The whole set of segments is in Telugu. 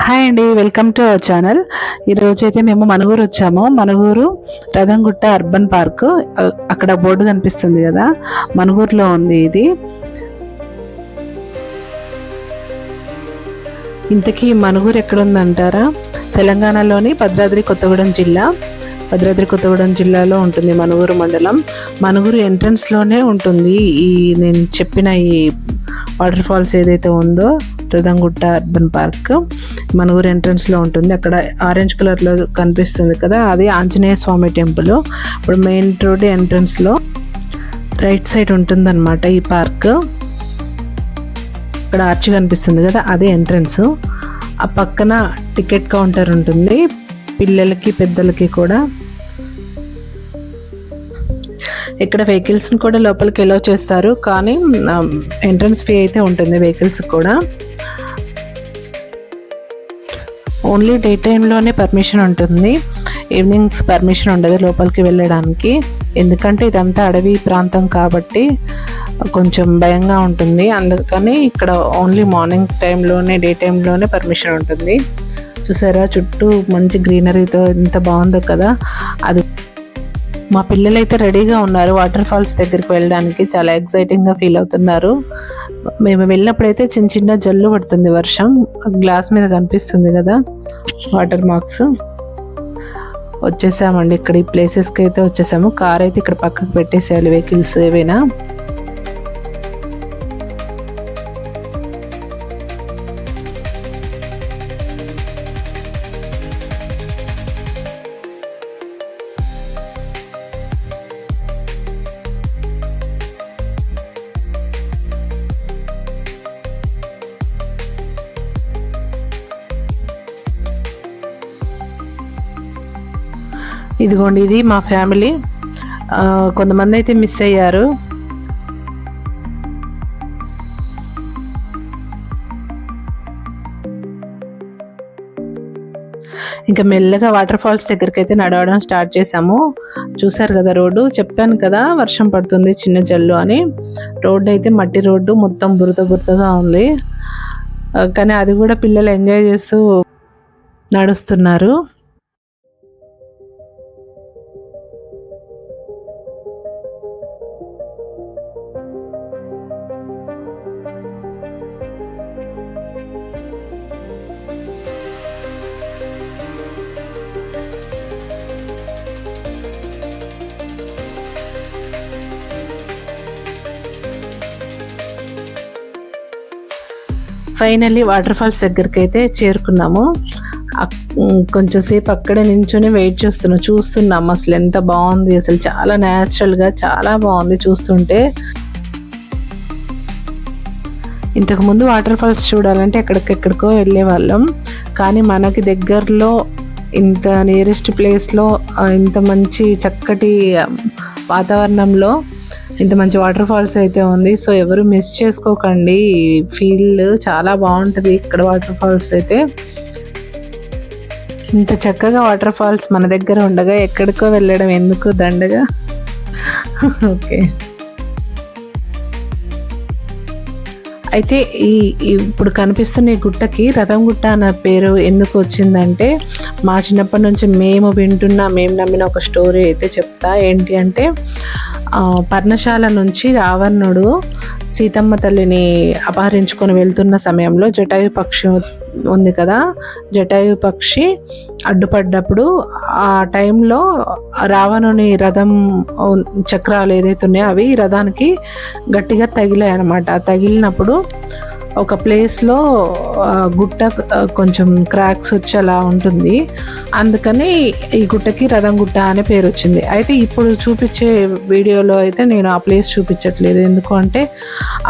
హాయ్ అండి, వెల్కమ్ టు అవర్ ఛానల్. ఈరోజు అయితే మేము మనుగూరు వచ్చాము. Manuguru Rathamgutta urban park. అక్కడ బోర్డు కనిపిస్తుంది కదా, మనుగూరులో ఉంది ఇది. ఇంతకీ మనుగూరు ఎక్కడుందంటారా? తెలంగాణలోని భద్రాద్రి కొత్తగూడెం జిల్లాలో ఉంటుంది మనుగూరు మండలం. మనుగూరు ఎంట్రన్స్లోనే ఉంటుంది ఈ నేను చెప్పిన ఈ వాటర్ ఫాల్స్ ఏదైతే ఉందో, రథంగుట్ట అర్బన్ పార్క్ మనుగూరు ఎంట్రన్స్లో ఉంటుంది. అక్కడ ఆరెంజ్ కలర్లో కనిపిస్తుంది కదా, అది ఆంజనేయ స్వామి టెంపుల్. ఇప్పుడు మెయిన్ రోడ్ ఎంట్రన్స్లో రైట్ సైడ్ ఉంటుందన్నమాట ఈ పార్క్. ఇక్కడ ఆర్చ్ కనిపిస్తుంది కదా, అదే ఎంట్రన్స్. ఆ పక్కన టికెట్ కౌంటర్ ఉంటుంది, పిల్లలకి పెద్దలకి కూడా. ఇక్కడ వెహికల్స్ని కూడా లోపలికి ఎలో చేస్తారు, కానీ ఎంట్రన్స్ ఫీ అయితే ఉంటుంది వెహికల్స్ కూడా. ఓన్లీ డే టైంలోనే పర్మిషన్ ఉంటుంది, ఈవినింగ్స్ పర్మిషన్ ఉండదు లోపలికి వెళ్ళడానికి. ఎందుకంటే ఇదంతా అడవి ప్రాంతం కాబట్టి కొంచెం భయంగా ఉంటుంది. అందుకని ఇక్కడ ఓన్లీ మార్నింగ్ టైంలోనే, డే టైంలోనే పర్మిషన్ ఉంటుంది. చూసారా, చుట్టూ మంచి గ్రీనరీతో ఎంత బాగుందో కదా. అది మా పిల్లలు అయితే రెడీగా ఉన్నారు వాటర్ ఫాల్స్ దగ్గరికి వెళ్ళడానికి, చాలా ఎక్సైటింగ్గా ఫీల్ అవుతున్నారు. మేము వెళ్ళినప్పుడైతే చిన్న చిన్న జల్లు పడుతుంది వర్షం, గ్లాస్ మీద కనిపిస్తుంది కదా వాటర్ మార్క్స్. వచ్చేసామండి, ఇక్కడ ఈ ప్లేసెస్కి అయితే వచ్చేసాము. కార్ అయితే ఇక్కడ పక్కకు పెట్టేసేయాలి, వెహికల్స్ ఏవైనా. ఇదిగోండి, ఇది మా ఫ్యామిలీ. కొంతమంది అయితే మిస్ అయ్యారు. ఇంకా మెల్లగా వాటర్ ఫాల్స్ దగ్గరికి అయితే నడవడం స్టార్ట్ చేసాము. చూసారు కదా రోడ్డు, చెప్పాను కదా వర్షం పడుతుంది చిన్న జల్లు అని. రోడ్డు అయితే మట్టి రోడ్డు, మొత్తం బురదగా ఉంది. కానీ అది కూడా పిల్లలు ఎంజాయ్ చేస్తూ నడుస్తున్నారు. ఫైనల్లీ వాటర్ ఫాల్స్ దగ్గరికి అయితే చేరుకున్నాము. కొంచెం సేపు అక్కడే నించొని వెయిట్ చూస్తున్నాము. అసలు ఎంత బాగుంది, అసలు చాలా న్యాచురల్గా చాలా బాగుంది చూస్తుంటే. ఇంతకుముందు వాటర్ ఫాల్స్ చూడాలంటే ఎక్కడికెక్కడికో వెళ్ళే వాళ్ళం, కానీ మనకి దగ్గరలో ఇంత నియరెస్ట్ ప్లేస్లో ఇంత మంచి చక్కటి వాతావరణంలో ఇంత మంచి వాటర్ ఫాల్స్ అయితే ఉంది. సో ఎవరు మిస్ చేసుకోకండి, ఫీల్ చాలా బాగుంటుంది ఇక్కడ వాటర్ ఫాల్స్ అయితే. ఇంత చక్కగా వాటర్ ఫాల్స్ మన దగ్గర ఉండగా ఎక్కడికో వెళ్ళడం ఎందుకు దండగా. ఓకే, అయితే ఇప్పుడు కనిపిస్తున్న ఈ గుట్టకి రథంగుట్ట అన్న పేరు ఎందుకు వచ్చిందంటే, మా చిన్నప్పటి నుంచి మేము నమ్మిన ఒక స్టోరీ అయితే చెప్తా. ఏంటి అంటే, పర్ణశాల నుంచి రావణుడు సీతమ్మ తల్లిని అపహరించుకొని వెళ్తున్న సమయంలో జటాయు పక్షి ఉంది కదా, జటాయు పక్షి అడ్డుపడ్డప్పుడు ఆ టైంలో రావణుని రథం చక్రాలు ఏదైతే ఉన్నాయో అవి రథానికి గట్టిగా తగిలాయి అన్నమాట. తగిలినప్పుడు ఒక ప్లేస్లో గుట్ట కొంచెం క్రాక్స్ వచ్చి అలా ఉంటుంది. అందుకని ఈ గుట్టకి రథంగుట్ట అనే పేరు వచ్చింది. అయితే ఇప్పుడు చూపించే వీడియోలో అయితే నేను ఆ ప్లేస్ చూపించట్లేదు, ఎందుకు అంటే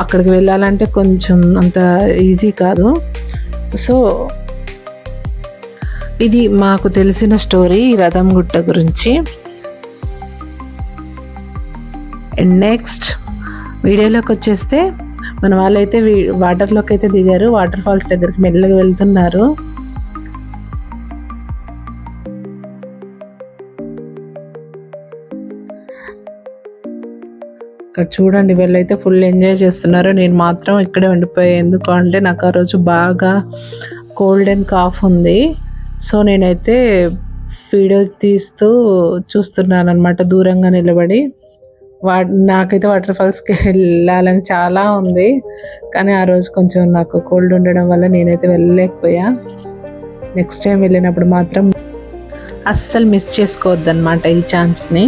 అక్కడికి వెళ్ళాలంటే కొంచెం అంత ఈజీ కాదు. సో ఇది మాకు తెలిసిన స్టోరీ రథంగుట్ట గురించి. అండ్ నెక్స్ట్ వీడియోలోకి వచ్చేస్తే, మన వాళ్ళైతే వాటర్లోకి అయితే దిగారు, వాటర్ ఫాల్స్ దగ్గరికి మెల్లగా వెళ్తున్నారు. ఇక్కడ చూడండి, వీళ్ళైతే ఫుల్ ఎంజాయ్ చేస్తున్నారు. నేను మాత్రం ఇక్కడే ఉండిపోయాను, ఎందుకు అంటే నాకు ఆ రోజు బాగా కోల్డ్ అండ్ కాఫ్ ఉంది. సో నేనైతే వీడియో తీస్తూ చూస్తున్నాను అనమాట దూరంగా నిలబడి. నాకైతే వాటర్ ఫాల్స్కి వెళ్ళాలని చాలా ఉంది, కానీ ఆ రోజు కొంచెం నాకు కోల్డ్ ఉండడం వల్ల నేనైతే వెళ్ళలేకపోయా. నెక్స్ట్ టైం వెళ్ళినప్పుడు మాత్రం అస్సలు మిస్ చేసుకోవద్దన్నమాట ఈ ఛాన్స్ని.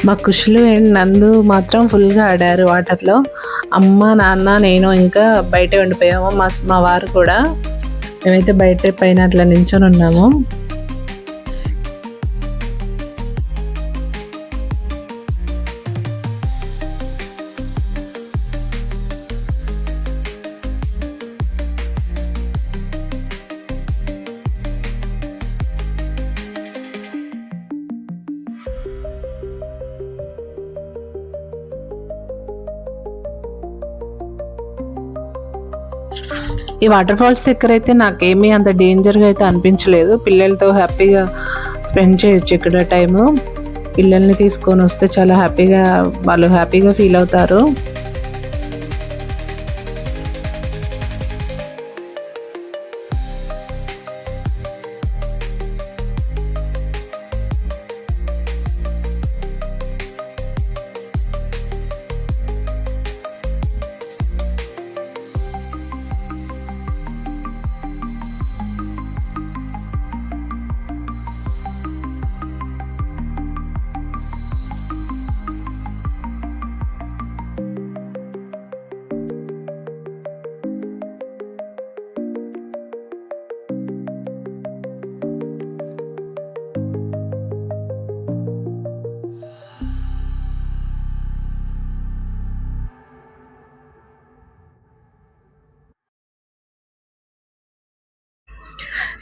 మా కుషులు అండ్ నందు మాత్రం ఫుల్గా ఆడారు వాటర్లో. అమ్మ, నాన్న, నేను ఇంకా బయటే ఉండిపోయాము. మా వారు కూడా. మేమైతే బయట పైన అట్లా నించొని ఉన్నాము. ఈ వాటర్ ఫాల్స్ దగ్గర అయితే నాకేమీ అంత డేంజర్గా అయితే అనిపించలేదు. పిల్లలతో హ్యాపీగా స్పెండ్ చేయొచ్చు ఇక్కడ టైము. పిల్లల్ని తీసుకొని వస్తే చాలా హ్యాపీగా, వాళ్ళు హ్యాపీగా ఫీల్ అవుతారు.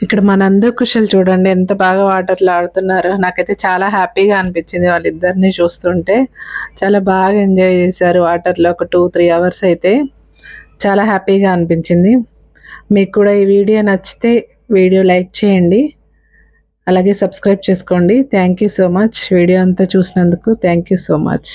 ఇక్కడ మా నందు కుషల్ చూడండి ఎంత బాగా వాటర్లో ఆడుతున్నారు. నాకైతే చాలా హ్యాపీగా అనిపించింది వాళ్ళిద్దరిని చూస్తుంటే. చాలా బాగా ఎంజాయ్ చేశారు వాటర్లో. ఒక 2-3 అవర్స్ అయితే చాలా హ్యాపీగా అనిపించింది. మీకు కూడా ఈ వీడియో నచ్చితే వీడియో లైక్ చేయండి, అలాగే సబ్స్క్రైబ్ చేసుకోండి. Thank you so much. Video అంతా చూసినందుకు థ్యాంక్ యూ సో మచ్.